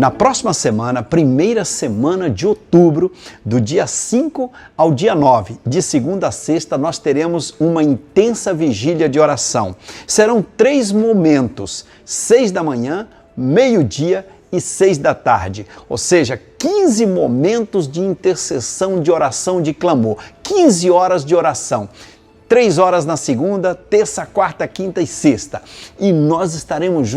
Na próxima semana, primeira semana de outubro, do dia 5 ao dia 9, de segunda a sexta, nós teremos uma intensa vigília de oração. Serão 3 momentos, 6 da manhã, meio-dia e 6 da tarde, ou seja, 15 momentos de intercessão, de oração, de clamor, 15 horas de oração. 3 horas na segunda, terça, quarta, quinta e sexta. E nós estaremos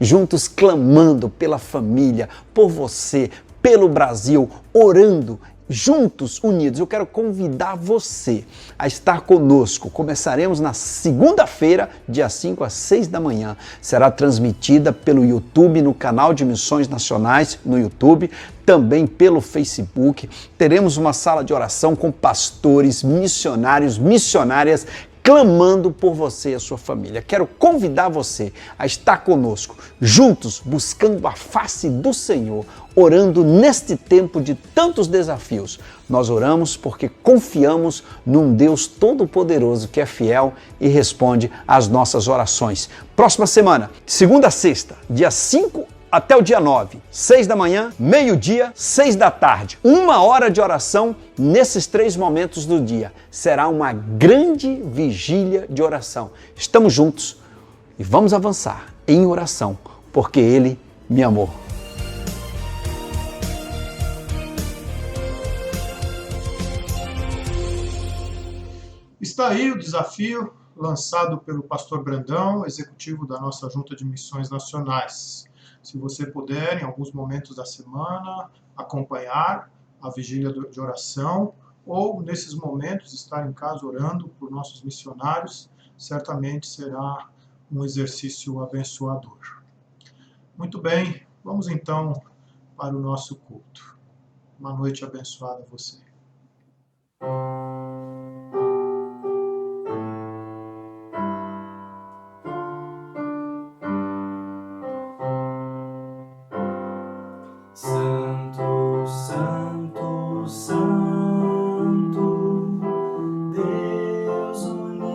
juntos clamando pela família, por você, pelo Brasil, orando, juntos, unidos. Eu quero convidar você a estar conosco. Começaremos na segunda-feira, dia 5 às 6 da manhã. Será transmitida pelo YouTube, no canal de Missões Nacionais, no YouTube, também pelo Facebook. Teremos uma sala de oração com pastores, missionários, missionárias, clamando por você e a sua família. Quero convidar você a estar conosco, juntos, buscando a face do Senhor, orando neste tempo de tantos desafios. Nós oramos porque confiamos num Deus Todo-Poderoso que é fiel e responde às nossas orações. Próxima semana, segunda a sexta, dia 5 até o dia 9, 6 da manhã, meio-dia, 6 da tarde. 1 hora de oração nesses 3 momentos do dia. Será uma grande vigília de oração. Estamos juntos e vamos avançar em oração, porque Ele me amou. Está aí o desafio lançado pelo pastor Brandão, executivo da nossa Junta de Missões Nacionais. Se você puder, em alguns momentos da semana, acompanhar a vigília de oração ou, nesses momentos, estar em casa orando por nossos missionários, certamente será um exercício abençoador. Muito bem, vamos então para o nosso culto. Uma noite abençoada a você. Santo, Santo, Santo, Deus onipotente,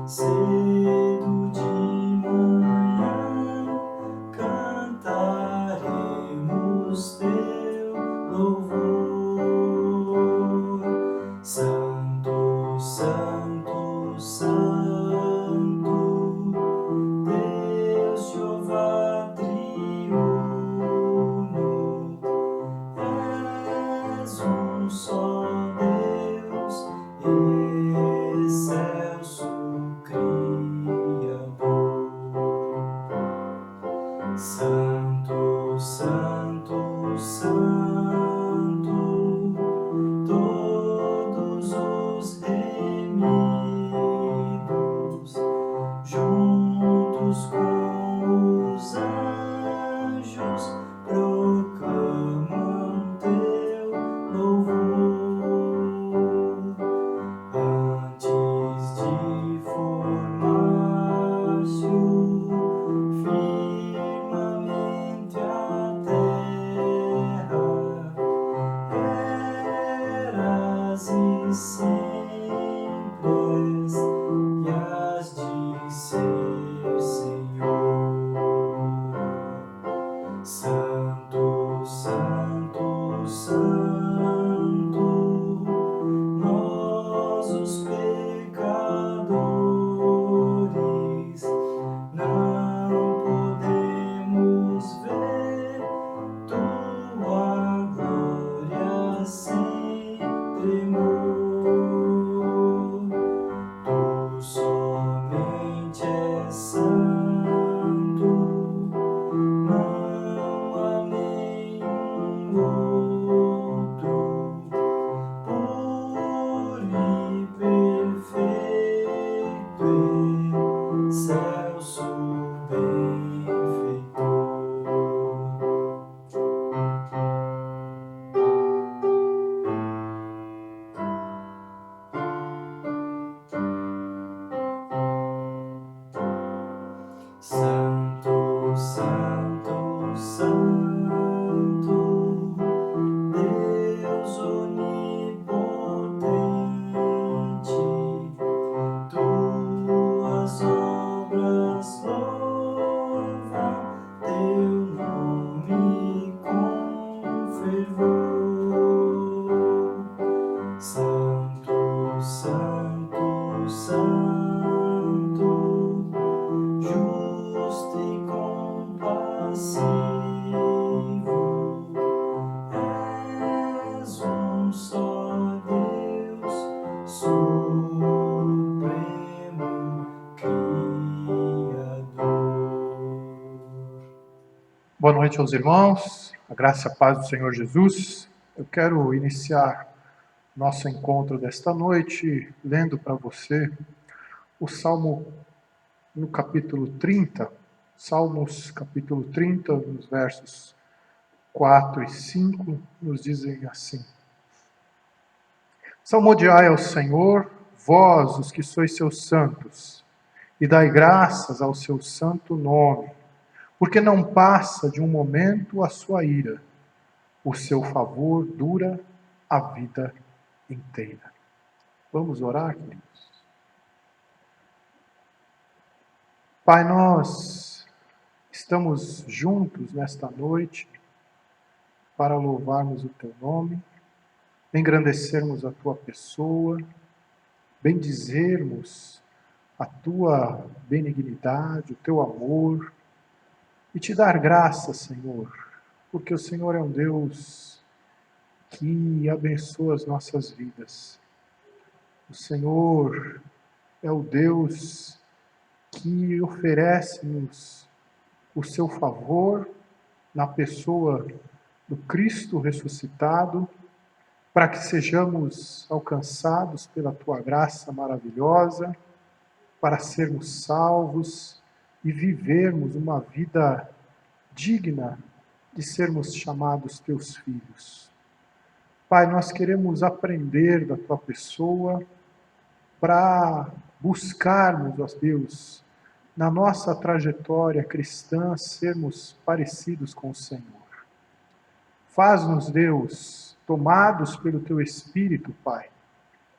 cedo de manhã cantaremos teu louvor. Santo, Santo, Santo, Deus Jeová triuno, és um só Deus, excelso Criador. Santo, Santo, Santo, todos os remidos, juntos com os anjos, proclamam teu louvor. Antes de formar-se o firmamente a terra, eras e sempre és, e has de ser, Senhor. Santo, Santo, Santo, nós os pecadores não podemos ver tua glória sem tremor. Santo, Santo, Santo, justo e compassivo, és um só Deus, supremo Criador. Boa noite aos irmãos, a graça e a paz do Senhor Jesus. Eu quero iniciar nosso encontro desta noite lendo para você o Salmo no capítulo 30, Salmos capítulo 30, nos versos 4 e 5, nos dizem assim: Salmodiai ao Senhor, vós os que sois seus santos, e dai graças ao seu santo nome, porque não passa de um momento a sua ira, o seu favor dura a vida inteira. Vamos orar, queridos? Pai, nós estamos juntos nesta noite para louvarmos o teu nome, engrandecermos a tua pessoa, bendizermos a tua benignidade, o teu amor, e te dar graça, Senhor, porque o Senhor é um Deus que abençoa as nossas vidas. O Senhor é o Deus que oferece-nos o seu favor na pessoa do Cristo ressuscitado, para que sejamos alcançados pela tua graça maravilhosa, para sermos salvos e vivermos uma vida digna de sermos chamados teus filhos. Pai, nós queremos aprender da tua pessoa para buscarmos, ó Deus, na nossa trajetória cristã, sermos parecidos com o Senhor. Faz-nos, Deus, tomados pelo teu Espírito, Pai,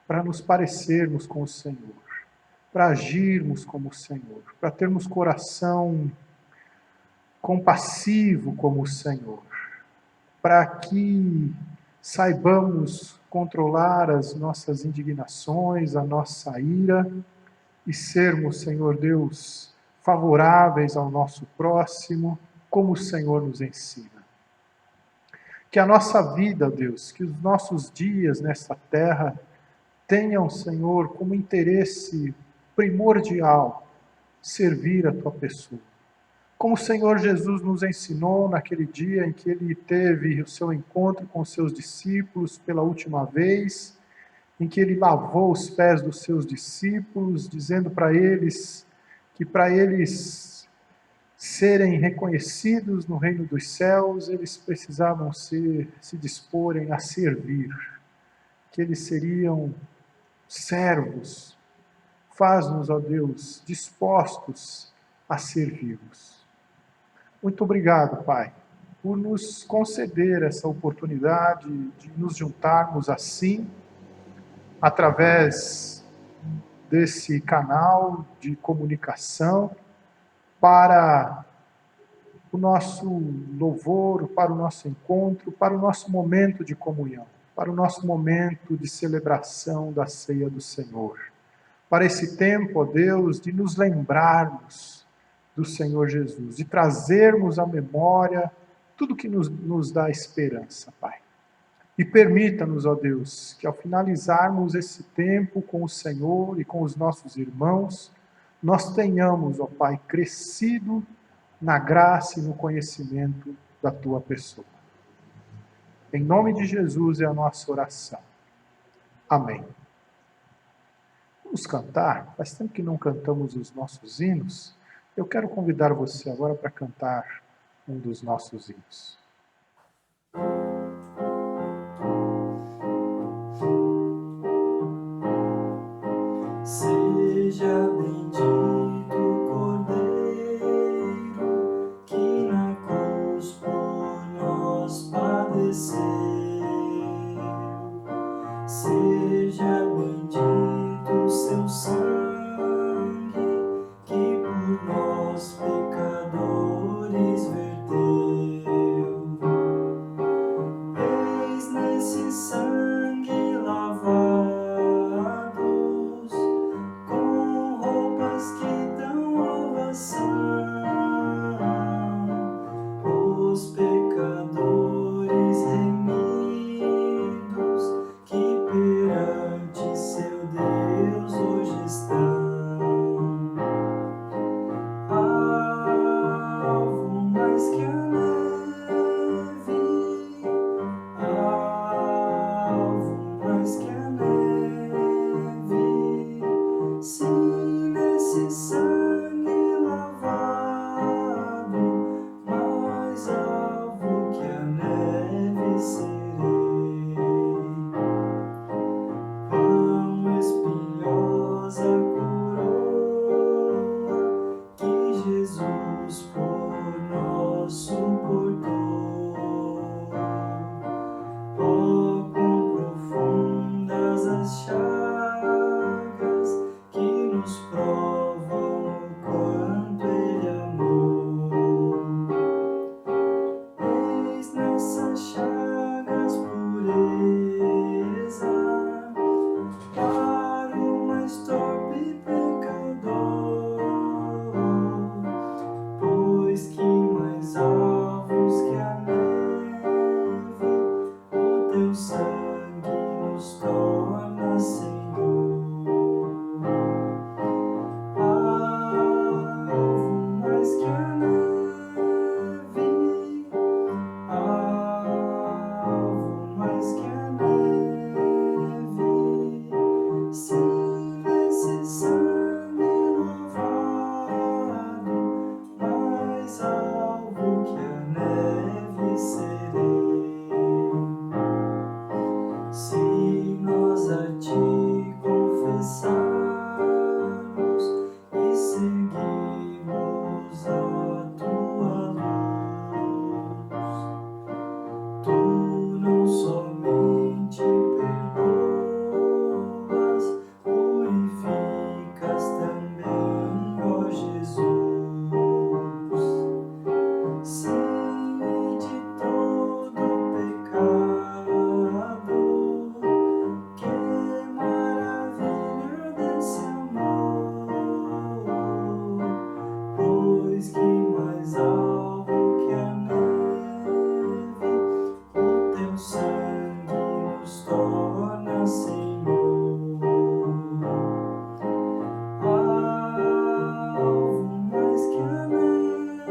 para nos parecermos com o Senhor, para agirmos como o Senhor, para termos coração compassivo como o Senhor, para que saibamos controlar as nossas indignações, a nossa ira, e sermos, Senhor Deus, favoráveis ao nosso próximo, como o Senhor nos ensina. Que a nossa vida, Deus, que os nossos dias nessa terra tenham, Senhor, como interesse primordial servir a tua pessoa. Como o Senhor Jesus nos ensinou naquele dia em que ele teve o seu encontro com os seus discípulos pela última vez, em que ele lavou os pés dos seus discípulos, dizendo para eles que para eles serem reconhecidos no reino dos céus, eles precisavam se disporem a servir, que eles seriam servos. Faz-nos, ó Deus, dispostos a servi-los. Muito obrigado, Pai, por nos conceder essa oportunidade de nos juntarmos assim, através desse canal de comunicação, para o nosso louvor, para o nosso encontro, para o nosso momento de comunhão, para o nosso momento de celebração da ceia do Senhor. Para esse tempo, ó Deus, de nos lembrarmos do Senhor Jesus, de trazermos à memória tudo que nos dá esperança, Pai. E permita-nos, ó Deus, que ao finalizarmos esse tempo com o Senhor e com os nossos irmãos, nós tenhamos, ó Pai, crescido na graça e no conhecimento da Tua pessoa. Em nome de Jesus é a nossa oração. Amém. Vamos cantar? Faz tempo que não cantamos os nossos hinos. Eu quero convidar você agora para cantar um dos nossos hinos. Seja bendito o Cordeiro, que na cruz por nós padeceu. Seja bendito o seu sangue, que por nós pecadores verteu. Eis nesse sangue lavado nessas chagas que nos provam o quanto Ele amou. Eis nessas chagas pureza para o mais torpe pecador, pois que mais alvos que a neve, o teu sangue nos torna, Senhor. Alvo mais que a neve, alvo mais que a neve, se nesse sangue lavado, mais alvo que a neve serei. Se nós a ti confessarmos e seguirmos a tua luz, tu não somente perdoas, purificas também, ó Jesus. Sim, de todo pecado, que maravilha desse amor, pois que mais alvo que a neve, o teu sangue nos torna, Senhor. Alvo mais que a neve,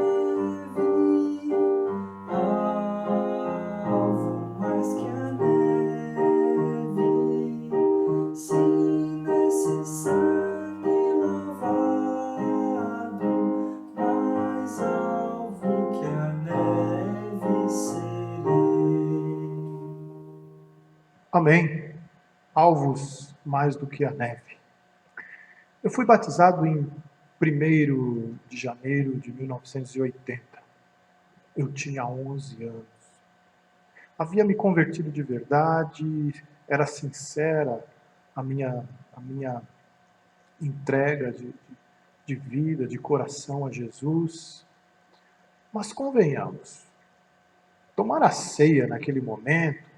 alvo mais que a neve, sim, nesse sangue lavado, mais alvo que a neve serei. Amém. Alvos mais do que a neve. Eu fui batizado em 1º de janeiro de 1980. Eu tinha 11 anos. Havia me convertido de verdade, era sincera a minha entrega de vida, de coração a Jesus. Mas convenhamos, tomar a ceia naquele momento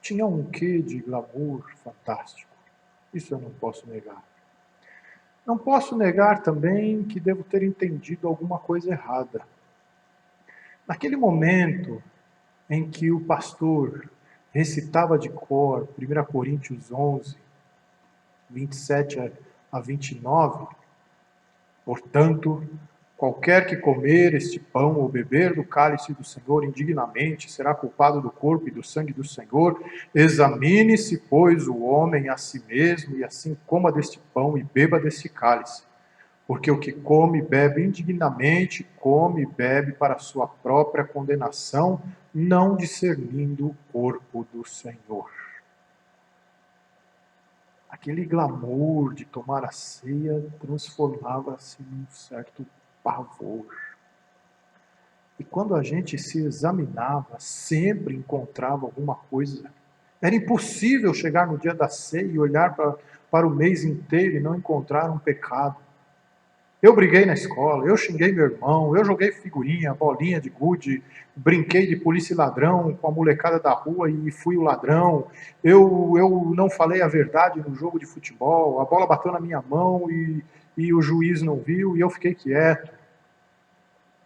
tinha um quê de glamour fantástico. Isso eu não posso negar. Não posso negar também que devo ter entendido alguma coisa errada. Naquele momento em que o pastor recitava de cor 1 Coríntios 11, 27 a 29, portanto, qualquer que comer este pão ou beber do cálice do Senhor indignamente será culpado do corpo e do sangue do Senhor. Examine-se, pois, o homem a si mesmo, e assim coma deste pão e beba deste cálice. Porque o que come e bebe indignamente, come e bebe para a sua própria condenação, não discernindo o corpo do Senhor. Aquele glamour de tomar a ceia transformava-se num certo pavor. E quando a gente se examinava, sempre encontrava alguma coisa. Era impossível chegar no dia da ceia e olhar para o mês inteiro e não encontrar um pecado. Eu briguei na escola, eu xinguei meu irmão, eu joguei figurinha, bolinha de gude, brinquei de polícia e ladrão com a molecada da rua e fui o ladrão. Eu não falei a verdade no jogo de futebol, a bola bateu na minha mão e o juiz não viu e eu fiquei quieto.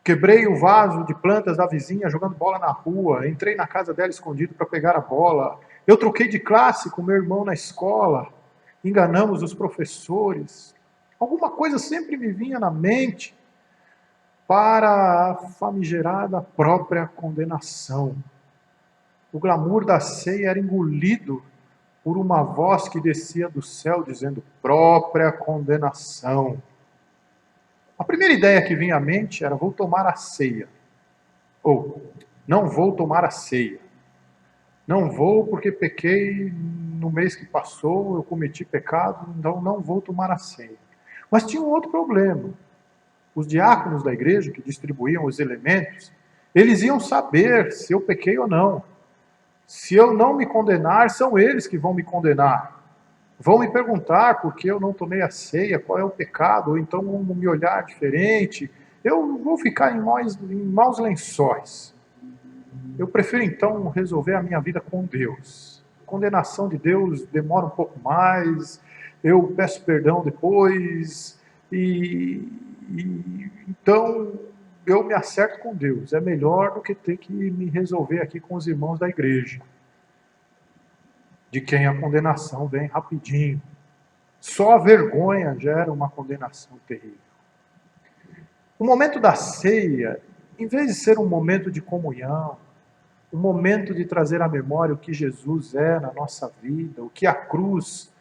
Quebrei o vaso de plantas da vizinha jogando bola na rua, entrei na casa dela escondido para pegar a bola. Eu troquei de classe com meu irmão na escola, enganamos os professores. Alguma coisa sempre me vinha na mente para a famigerada própria condenação. O glamour da ceia era engolido por uma voz que descia do céu dizendo própria condenação. A primeira ideia que vinha à mente era vou tomar a ceia. Ou não vou tomar a ceia. Não vou porque pequei no mês que passou, eu cometi pecado, então não vou tomar a ceia. Mas tinha um outro problema. Os diáconos da igreja, que distribuíam os elementos, eles iam saber se eu pequei ou não. Se eu não me condenar, são eles que vão me condenar. Vão me perguntar por que eu não tomei a ceia, qual é o pecado, ou então vão me olhar diferente. Eu vou ficar em maus lençóis. Eu prefiro então resolver a minha vida com Deus. A condenação de Deus demora um pouco mais, eu peço perdão depois, então eu me acerto com Deus. É melhor do que ter que me resolver aqui com os irmãos da igreja, de quem a condenação vem rapidinho. Só a vergonha gera uma condenação terrível. O momento da ceia, em vez de ser um momento de comunhão, um momento de trazer à memória o que Jesus é na nossa vida, o que a cruz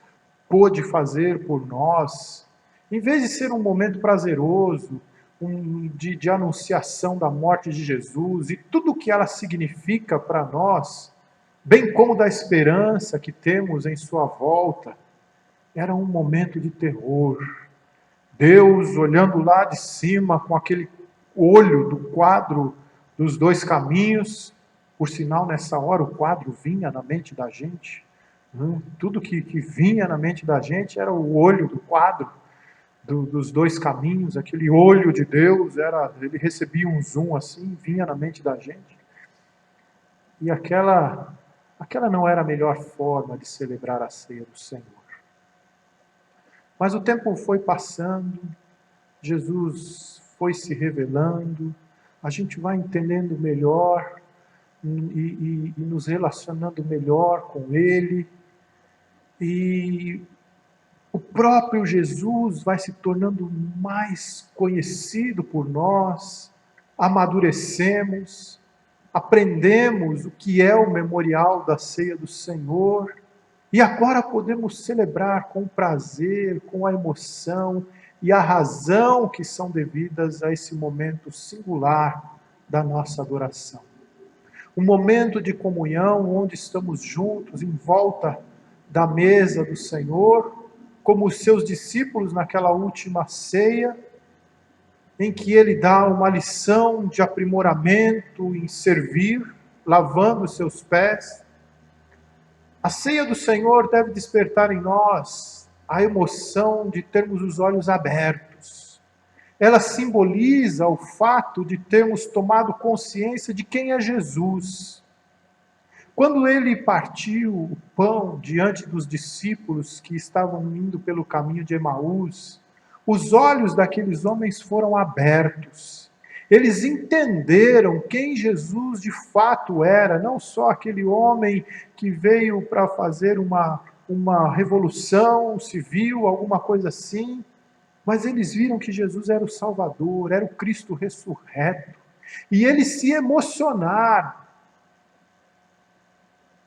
pôde fazer por nós, em vez de ser um momento prazeroso, de anunciação da morte de Jesus e tudo o que ela significa para nós, bem como da esperança que temos em sua volta, era um momento de terror. Deus olhando lá de cima com aquele olho do quadro dos dois caminhos. Por sinal, nessa hora o quadro vinha na mente da gente. Tudo que vinha na mente da gente era o olho do quadro dos dois caminhos, aquele olho de Deus, ele recebia um zoom assim, vinha na mente da gente. E aquela não era a melhor forma de celebrar a ceia do Senhor. Mas o tempo foi passando, Jesus foi se revelando, a gente vai entendendo melhor e nos relacionando melhor com Ele. E o próprio Jesus vai se tornando mais conhecido por nós, amadurecemos, aprendemos o que é o memorial da ceia do Senhor, e agora podemos celebrar com prazer, com a emoção e a razão que são devidas a esse momento singular da nossa adoração. Um momento de comunhão onde estamos juntos em volta da mesa do Senhor, como os seus discípulos naquela última ceia, em que ele dá uma lição de aprimoramento em servir, lavando os seus pés. A ceia do Senhor deve despertar em nós a emoção de termos os olhos abertos. Ela simboliza o fato de termos tomado consciência de quem é Jesus. Quando ele partiu o pão diante dos discípulos que estavam indo pelo caminho de Emaús, os olhos daqueles homens foram abertos. Eles entenderam quem Jesus de fato era, não só aquele homem que veio para fazer uma revolução civil, alguma coisa assim, mas eles viram que Jesus era o Salvador, era o Cristo ressurreto. E eles se emocionaram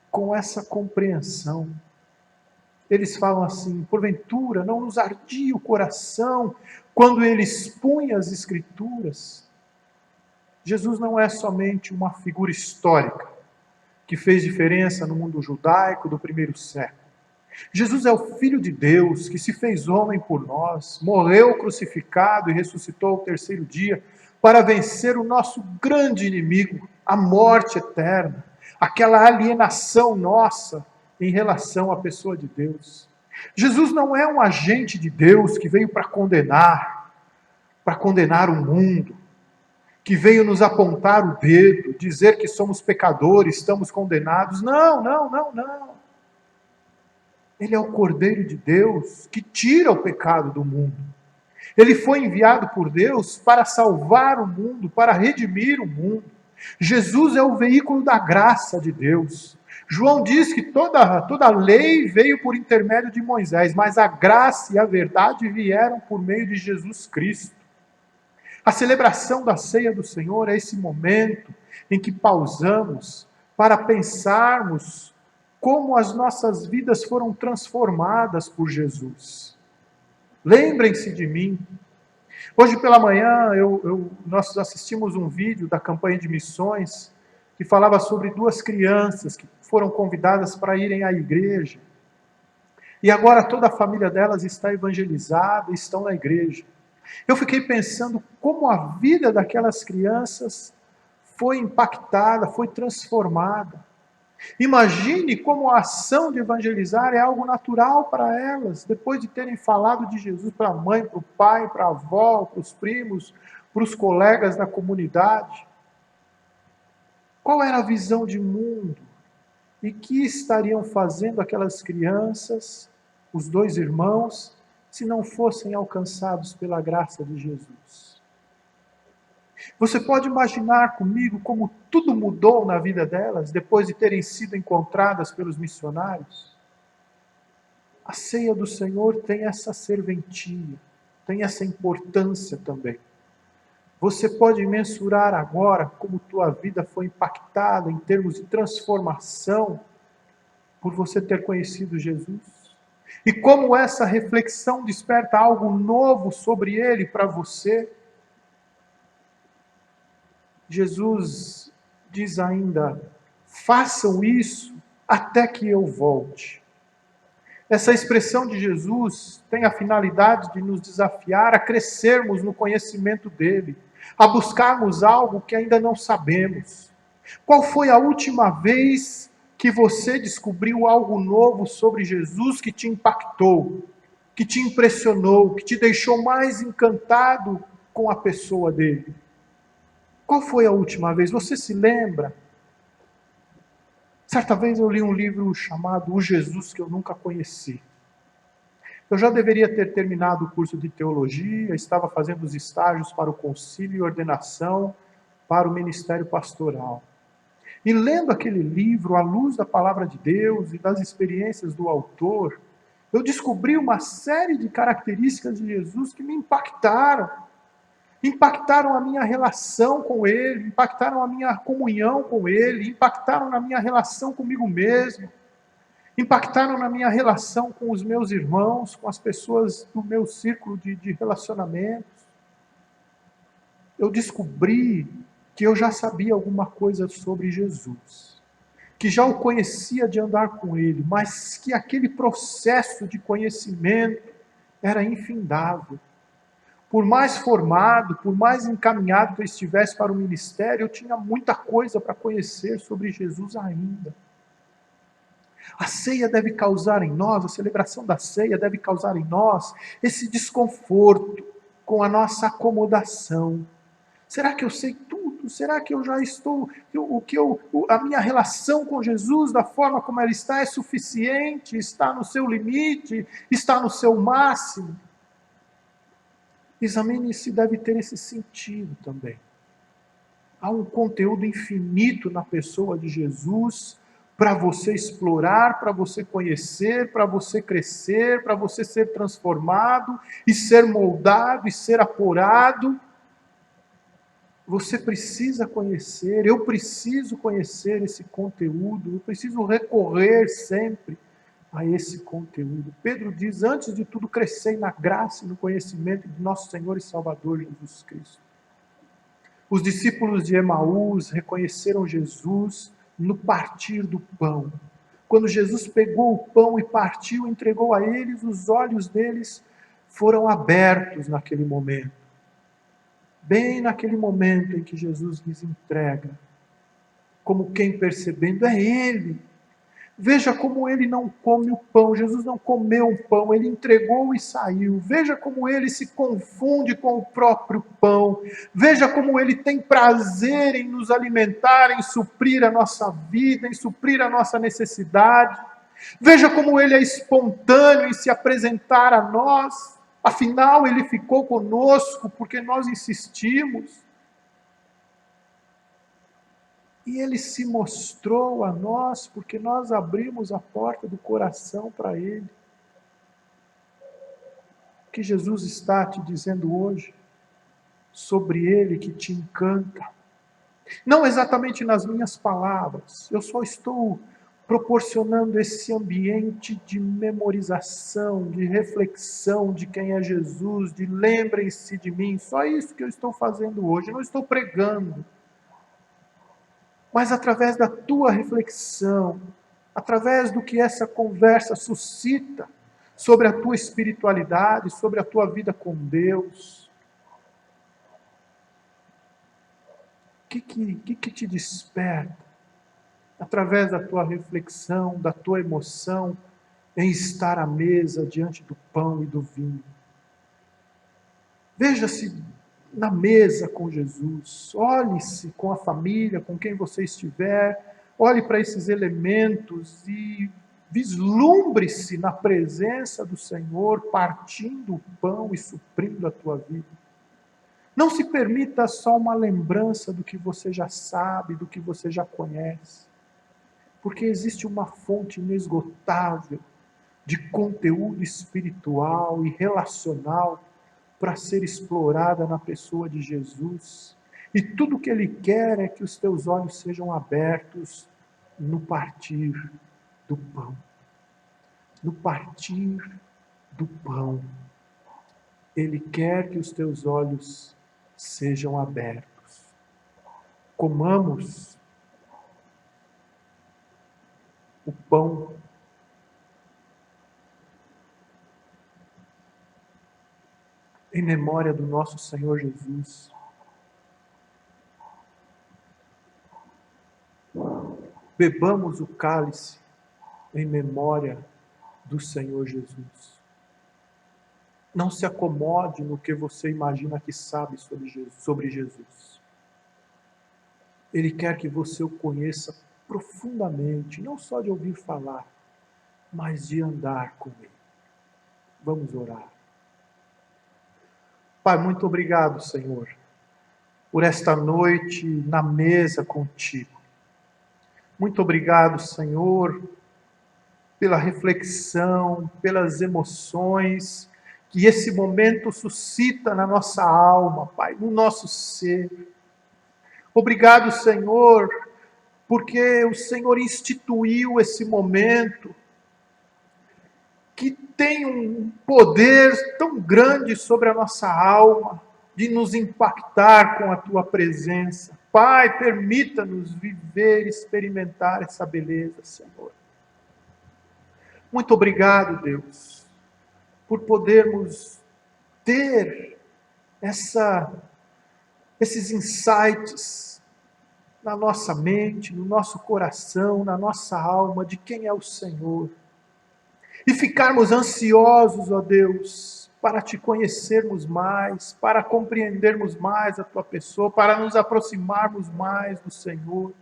com essa compreensão. Eles falam assim: porventura não nos ardia o coração quando ele expunha as Escrituras? Jesus não é somente uma figura histórica que fez diferença no mundo judaico do primeiro século. Jesus é o Filho de Deus que se fez homem por nós, morreu crucificado e ressuscitou ao terceiro dia para vencer o nosso grande inimigo, a morte eterna, aquela alienação nossa em relação à pessoa de Deus. Jesus não é um agente de Deus que veio para condenar o mundo, que veio nos apontar o dedo, dizer que somos pecadores, estamos condenados. Não. Ele é o Cordeiro de Deus que tira o pecado do mundo. Ele foi enviado por Deus para salvar o mundo, para redimir o mundo. Jesus é o veículo da graça de Deus. João diz que toda a lei veio por intermédio de Moisés, mas a graça e a verdade vieram por meio de Jesus Cristo. A celebração da ceia do Senhor é esse momento em que pausamos para pensarmos como as nossas vidas foram transformadas por Jesus. Lembrem-se de mim. Hoje pela manhã nós assistimos um vídeo da campanha de missões que falava sobre duas crianças que foram convidadas para irem à igreja. E agora toda a família delas está evangelizada e estão na igreja. Eu fiquei pensando como a vida daquelas crianças foi impactada, foi transformada. Imagine como a ação de evangelizar é algo natural para elas, depois de terem falado de Jesus para a mãe, para o pai, para a avó, para os primos, para os colegas da comunidade. Qual era a visão de mundo? E que estariam fazendo aquelas crianças, os dois irmãos, se não fossem alcançados pela graça de Jesus? Você pode imaginar comigo como tudo mudou na vida delas depois de terem sido encontradas pelos missionários? A ceia do Senhor tem essa serventia, tem essa importância também. Você pode mensurar agora como tua vida foi impactada em termos de transformação por você ter conhecido Jesus? E como essa reflexão desperta algo novo sobre Ele para você? Jesus diz ainda: façam isso até que eu volte. Essa expressão de Jesus tem a finalidade de nos desafiar a crescermos no conhecimento dele, a buscarmos algo que ainda não sabemos. Qual foi a última vez que você descobriu algo novo sobre Jesus que te impactou, que te impressionou, que te deixou mais encantado com a pessoa dele? Qual foi a última vez? Você se lembra? Certa vez eu li um livro chamado O Jesus que eu nunca conheci. Eu já deveria ter terminado o curso de teologia, estava fazendo os estágios para o concílio e ordenação para o ministério pastoral. E lendo aquele livro, à luz da palavra de Deus e das experiências do autor, eu descobri uma série de características de Jesus que me impactaram. Impactaram a minha relação com Ele, impactaram a minha comunhão com Ele, impactaram na minha relação comigo mesmo, impactaram na minha relação com os meus irmãos, com as pessoas do meu círculo de relacionamentos. Eu descobri que eu já sabia alguma coisa sobre Jesus, que já o conhecia de andar com Ele, mas que aquele processo de conhecimento era infindável. Por mais formado, por mais encaminhado que eu estivesse para o ministério, eu tinha muita coisa para conhecer sobre Jesus ainda. A ceia deve causar em nós, a celebração da ceia deve causar em nós esse desconforto com a nossa acomodação. Será que eu sei tudo? Será que eu já estou, a minha relação com Jesus, da forma como ela está, é suficiente? Está no seu limite? Está no seu máximo? Examine se deve ter esse sentido também. Há um conteúdo infinito na pessoa de Jesus para você explorar, para você conhecer, para você crescer, para você ser transformado e ser moldado e ser apurado. Você precisa conhecer, eu preciso conhecer esse conteúdo, eu preciso recorrer sempre a esse conteúdo. Pedro diz: antes de tudo, crescei na graça e no conhecimento de nosso Senhor e Salvador Jesus Cristo. Os discípulos de Emaús reconheceram Jesus no partir do pão. Quando Jesus pegou o pão e partiu, entregou a eles, os olhos deles foram abertos naquele momento. Bem naquele momento em que Jesus lhes entrega, como quem percebendo, é Ele. Veja como ele não come o pão, Jesus não comeu o pão, ele entregou e saiu. Veja como ele se confunde com o próprio pão. Veja como ele tem prazer em nos alimentar, em suprir a nossa vida, em suprir a nossa necessidade. Veja como ele é espontâneo em se apresentar a nós. Afinal, ele ficou conosco porque nós insistimos. E ele se mostrou a nós porque nós abrimos a porta do coração para ele. O que Jesus está te dizendo hoje sobre ele que te encanta? Não exatamente nas minhas palavras, eu só estou proporcionando esse ambiente de memorização, de reflexão de quem é Jesus, de lembrem-se de mim. Só isso que eu estou fazendo hoje, eu não estou pregando. Mas através da tua reflexão, através do que essa conversa suscita sobre a tua espiritualidade, sobre a tua vida com Deus, o que te desperta? através da tua reflexão, da tua emoção, em estar à mesa diante do pão e do vinho. Veja-se na mesa com Jesus, olhe-se com a família, com quem você estiver, olhe para esses elementos e vislumbre-se na presença do Senhor, partindo o pão e suprindo a tua vida. Não se permita só uma lembrança do que você já sabe, do que você já conhece, porque existe uma fonte inesgotável de conteúdo espiritual e relacional para ser explorada na pessoa de Jesus. E tudo que Ele quer é que os teus olhos sejam abertos no partir do pão. No partir do pão. Ele quer que os teus olhos sejam abertos. Comamos o pão em memória do nosso Senhor Jesus. Bebamos o cálice em memória do Senhor Jesus. Não se acomode no que você imagina que sabe sobre Jesus. Ele quer que você o conheça profundamente, não só de ouvir falar, mas de andar com Ele. Vamos orar. Pai, muito obrigado, Senhor, por esta noite na mesa contigo. Muito obrigado, Senhor, pela reflexão, pelas emoções que esse momento suscita na nossa alma, Pai, no nosso ser. Obrigado, Senhor, porque o Senhor instituiu esse momento que tem um poder tão grande sobre a nossa alma, de nos impactar com a Tua presença. Pai, permita-nos viver, experimentar essa beleza, Senhor. Muito obrigado, Deus, por podermos ter esses insights na nossa mente, no nosso coração, na nossa alma, de quem é o Senhor. E ficarmos ansiosos, ó Deus, para te conhecermos mais, para compreendermos mais a tua pessoa, para nos aproximarmos mais do Senhor.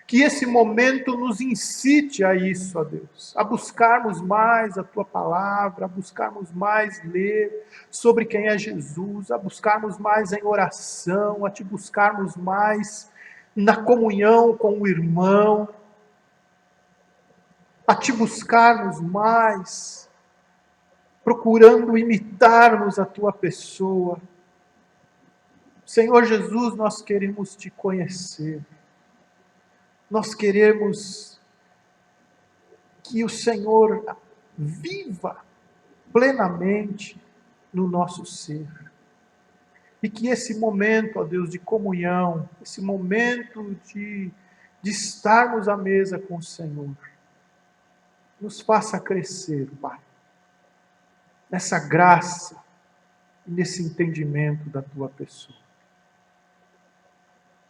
Que esse momento nos incite a isso, ó Deus, a buscarmos mais a tua palavra, a buscarmos mais ler sobre quem é Jesus, a buscarmos mais em oração, a te buscarmos mais na comunhão com o irmão, a te buscarmos mais, procurando imitarmos a tua pessoa. Senhor Jesus, nós queremos te conhecer. Nós queremos que o Senhor viva plenamente no nosso ser. E que esse momento, ó Deus, de comunhão, esse momento de estarmos à mesa com o Senhor, nos faça crescer, Pai, nessa graça e nesse entendimento da Tua pessoa.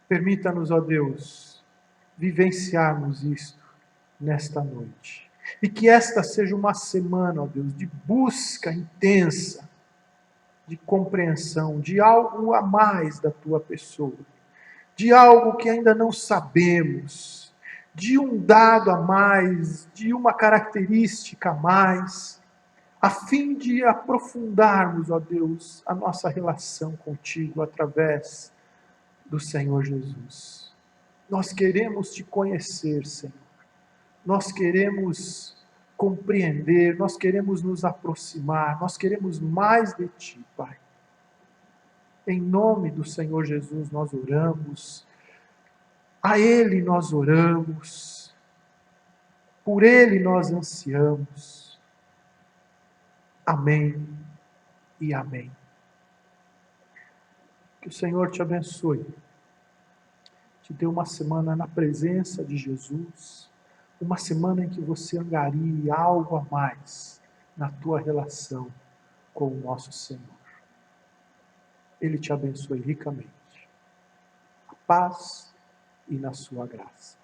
Permita-nos, ó Deus, vivenciarmos isto nesta noite. E que esta seja uma semana, ó Deus, de busca intensa, de compreensão, de algo a mais da Tua pessoa, de algo que ainda não sabemos, de um dado a mais, de uma característica a mais, a fim de aprofundarmos, ó Deus, a nossa relação contigo através do Senhor Jesus. Nós queremos te conhecer, Senhor. Nós queremos compreender, nós queremos nos aproximar, nós queremos mais de ti, Pai. Em nome do Senhor Jesus nós oramos, a Ele nós oramos, por Ele nós ansiamos. Amém e amém. Que o Senhor te abençoe, te dê uma semana na presença de Jesus, uma semana em que você angarie algo a mais na tua relação com o nosso Senhor. Ele te abençoe ricamente. A paz e na sua graça.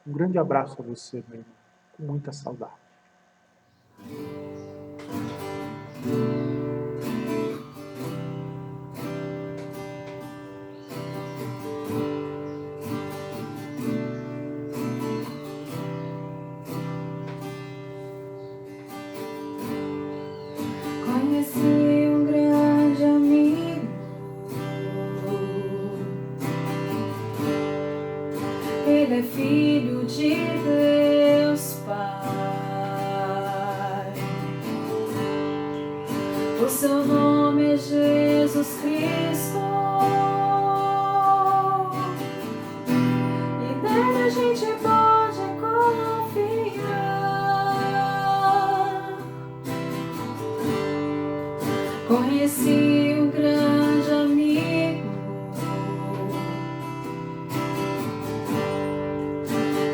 Um grande abraço a você, meu irmão, com muita saudade. Conheci um grande amigo, ele é filho de Deus Pai. O seu nome é Jesus Cristo, e nele a gente pode confiar. Conheci um grande amigo,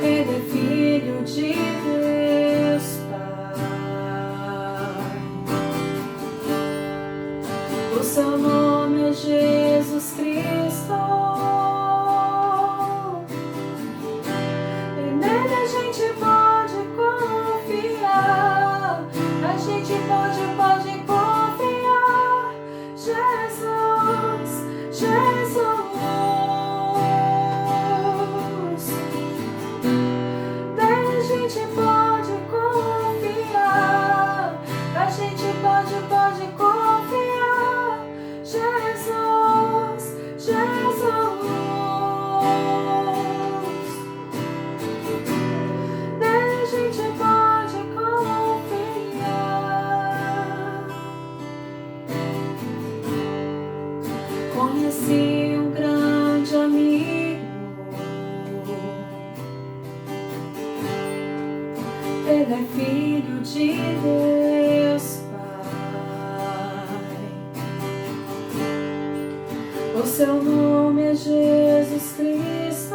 ele é filho de Deus Pai. O seu nome é Jesus Cristo, e nele a gente pode confiar. A gente pode confiar. Jesus, Jesus, nele a gente pode confiar. A gente pode confiar. Jesus, Jesus, nele a gente pode confiar. Conheci um grande amigo, ele é filho de Deus Pai. O seu nome é Jesus Cristo,